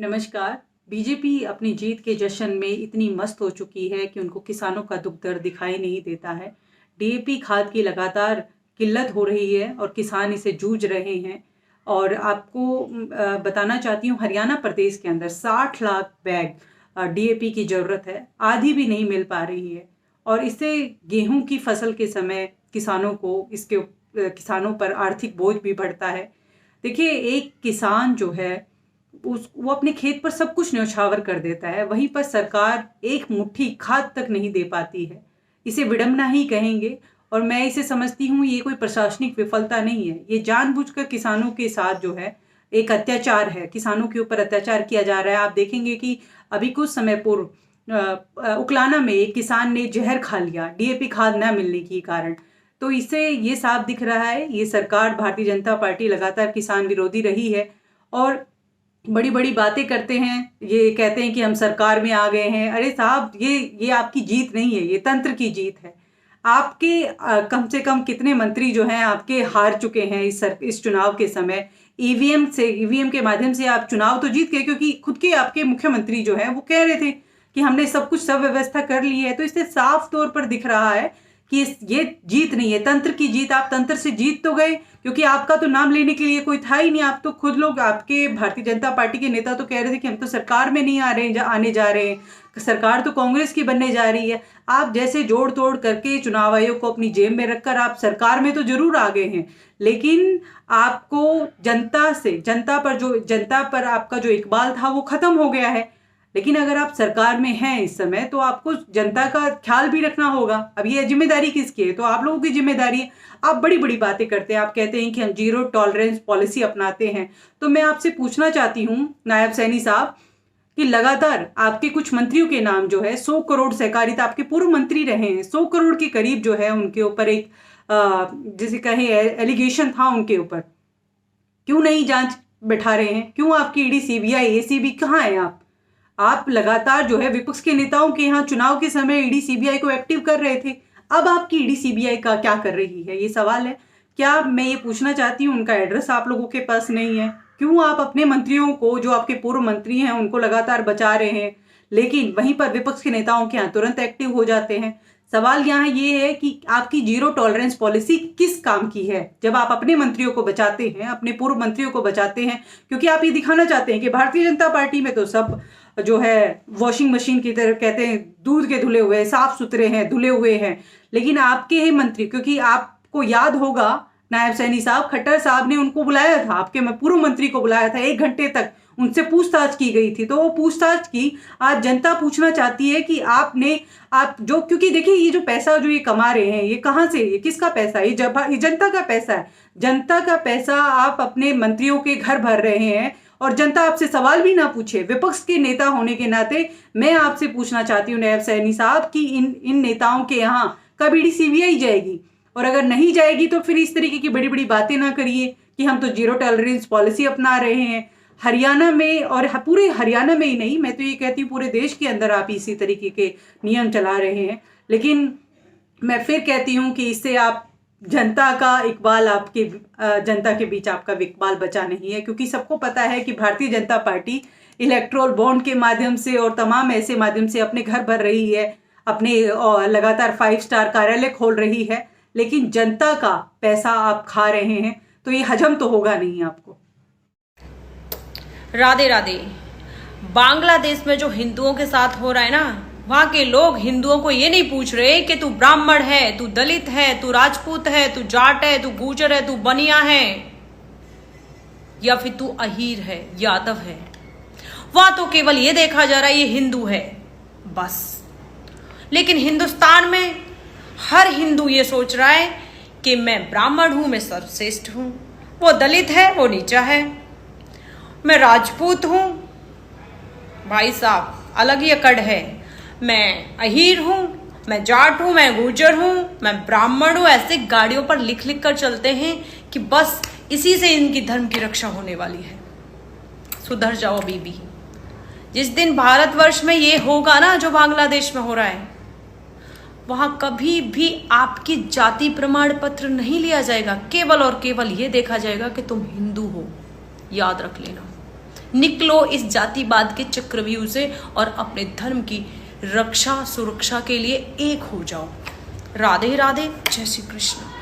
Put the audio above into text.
नमस्कार। बीजेपी अपनी जीत के जश्न में इतनी मस्त हो चुकी है कि उनको किसानों का दुख दर्द दिखाई नहीं देता है। डीएपी खाद की लगातार किल्लत हो रही है और किसान इसे जूझ रहे हैं। और आपको बताना चाहती हूँ, हरियाणा प्रदेश के अंदर 60 लाख बैग डीएपी की ज़रूरत है, आधी भी नहीं मिल पा रही है। और इससे गेहूं की फसल के समय किसानों पर आर्थिक बोझ भी बढ़ता है। देखिए, एक किसान जो है वो अपने खेत पर सब कुछ न्यौछावर कर देता है, वहीं पर सरकार एक मुट्ठी खाद तक नहीं दे पाती है। इसे विडंबना ही कहेंगे। और मैं इसे समझती हूँ, ये कोई प्रशासनिक विफलता नहीं है, ये जानबूझकर किसानों के साथ जो है एक अत्याचार है, किसानों के ऊपर अत्याचार किया जा रहा है। आप देखेंगे कि अभी कुछ समय पूर्व उकलाना में एक किसान ने जहर खा लिया डीएपी खाद न मिलने के कारण। तो इससे ये साफ दिख रहा है, ये सरकार भारतीय जनता पार्टी लगातार किसान विरोधी रही है। और बड़ी बड़ी बातें करते हैं, ये कहते हैं कि हम सरकार में आ गए हैं। अरे साहब, ये आपकी जीत नहीं है, ये तंत्र की जीत है। आपके कम से कम कितने मंत्री जो हैं आपके हार चुके हैं इस चुनाव के समय। ईवीएम के माध्यम से आप चुनाव तो जीत गए, क्योंकि खुद के आपके मुख्यमंत्री जो है वो कह रहे थे कि हमने सब कुछ सब व्यवस्था कर ली है। तो इससे साफ तौर पर दिख रहा है कि ये जीत नहीं है, तंत्र की जीत। आप तंत्र से जीत तो गए, क्योंकि आपका तो नाम लेने के लिए कोई था ही नहीं। आप तो खुद लोग, आपके भारतीय जनता पार्टी के नेता तो कह रहे थे कि हम तो सरकार में नहीं आने जा रहे हैं, सरकार तो कांग्रेस की बनने जा रही है। आप जैसे जोड़ तोड़ करके चुनाव आयोग को अपनी जेब में रखकर आप सरकार में तो जरूर आ गए हैं, लेकिन आपको जनता पर आपका जो इकबाल था वो खत्म हो गया है। लेकिन अगर आप सरकार में हैं इस समय, तो आपको जनता का ख्याल भी रखना होगा। अब ये जिम्मेदारी किसकी है? तो आप लोगों की जिम्मेदारी है। आप बड़ी बड़ी बातें करते हैं, आप कहते हैं कि हम जीरो टॉलरेंस पॉलिसी अपनाते हैं। तो मैं आपसे पूछना चाहती हूँ नायब सैनी साहब, कि लगातार आपके कुछ मंत्रियों के नाम जो है 100 करोड़ सहकारिता, आपके पूर्व मंत्री रहे हैं, 100 करोड़ के करीब जो है उनके ऊपर एक जिसे कहें एलिगेशन था उनके ऊपर। क्यों नहीं जांच बैठा रहे हैं? क्यों आपकी ईडी, सीबीआई, एसीबी कहाँ है? आप लगातार जो है विपक्ष के नेताओं के यहाँ चुनाव के समय ईडी सीबीआई को एक्टिव कर रहे थे। अब आपकी ईडी सीबीआई का क्या कर रही है, ये सवाल है। क्या मैं ये पूछना चाहती हूँ, उनका एड्रेस आप लोगों के पास नहीं है? क्यों आप अपने मंत्रियों को, जो आपके पूर्व मंत्री हैं, उनको लगातार बचा रहे हैं, लेकिन वहीं पर विपक्ष के नेताओं के यहाँ तुरंत एक्टिव हो जाते हैं? सवाल यहाँ ये है कि आपकी जीरो टॉलरेंस पॉलिसी किस काम की है, जब आप अपने मंत्रियों को बचाते हैं, अपने पूर्व मंत्रियों को बचाते हैं? क्योंकि आप ये दिखाना चाहते हैं कि भारतीय जनता पार्टी में तो सब जो है वॉशिंग मशीन की तरह, कहते हैं दूध के धुले हुए, साफ सुथरे हैं, धुले हुए हैं। लेकिन आपके ही मंत्री, क्योंकि आपको याद होगा नायब सैनी साहब, खट्टर साहब ने उनको बुलाया था, आपके पूर्व मंत्री को बुलाया था, 1 घंटे तक उनसे पूछताछ की गई थी। तो वो पूछताछ की आज जनता पूछना चाहती है कि क्योंकि देखिए, ये जो पैसा जो ये कमा रहे हैं, ये कहाँ से, ये किसका पैसा है? ये जनता का पैसा है। जनता का पैसा आप अपने मंत्रियों के घर भर रहे हैं और जनता आपसे सवाल भी ना पूछे। विपक्ष के नेता होने के नाते मैं आपसे पूछना चाहती हूँ नायब सैनी साहब कि इन नेताओं के यहाँ कब ईडी सीबीआई जाएगी? और अगर नहीं जाएगी तो फिर इस तरीके की बड़ी बड़ी बातें ना करिए कि हम तो जीरो टॉलरेंस पॉलिसी अपना रहे हैं। हरियाणा में, और पूरे हरियाणा में ही नहीं, मैं तो ये कहती हूँ पूरे देश के अंदर आप इसी तरीके के नियम चला रहे हैं। लेकिन मैं फिर कहती हूँ कि इससे आप जनता का इकबाल, जनता के बीच आपका इकबाल बचा नहीं है। क्योंकि सबको पता है कि Bharatiya Janata party electoral bond के माध्यम से और तमाम ऐसे माध्यम से अपने घर भर रही है, अपने लगातार 5 स्टार कार्यालय खोल रही है, लेकिन जनता का पैसा आप खा रहे हैं, तो ये हजम तो होगा नहीं आपको। राधे राधे। बांग्लादेश में जो हिंदुओं के साथ हो रहा है ना, वहां के लोग हिंदुओं को ये नहीं पूछ रहे कि तू ब्राह्मण है, तू दलित है, तू राजपूत है, तू जाट है, तू गुर्जर है, तू बनिया है, या फिर तू अहीर है, यादव है। वहां तो केवल ये देखा जा रहा है ये हिंदू है बस। लेकिन हिंदुस्तान में हर हिंदू ये सोच रहा है कि मैं ब्राह्मण हूं, मैं सर्वश्रेष्ठ हूं, वो दलित है, वो नीचा है, मैं राजपूत हूं, भाई साहब अलग ही अकड़ है, मैं अहीर हूं, मैं जाट हूं, मैं गुर्जर हूं, मैं ब्राह्मण हूं। ऐसे गाड़ियों पर लिख लिख कर चलते हैं कि बस इसी से इनकी धर्म की रक्षा होने वाली है। सुधर जाओ बीबी। जिस दिन भारतवर्ष में ये होगा ना जो बांग्लादेश में हो रहा है, वहां कभी भी आपकी जाति प्रमाण पत्र नहीं लिया जाएगा। केवल और केवल ये देखा जाएगा कि तुम हिंदू हो। याद रख लेना, निकलो इस जातिवाद के चक्रव्यूह से और अपने धर्म की रक्षा सुरक्षा के लिए एक हो जाओ। राधे राधे, जय श्री कृष्ण।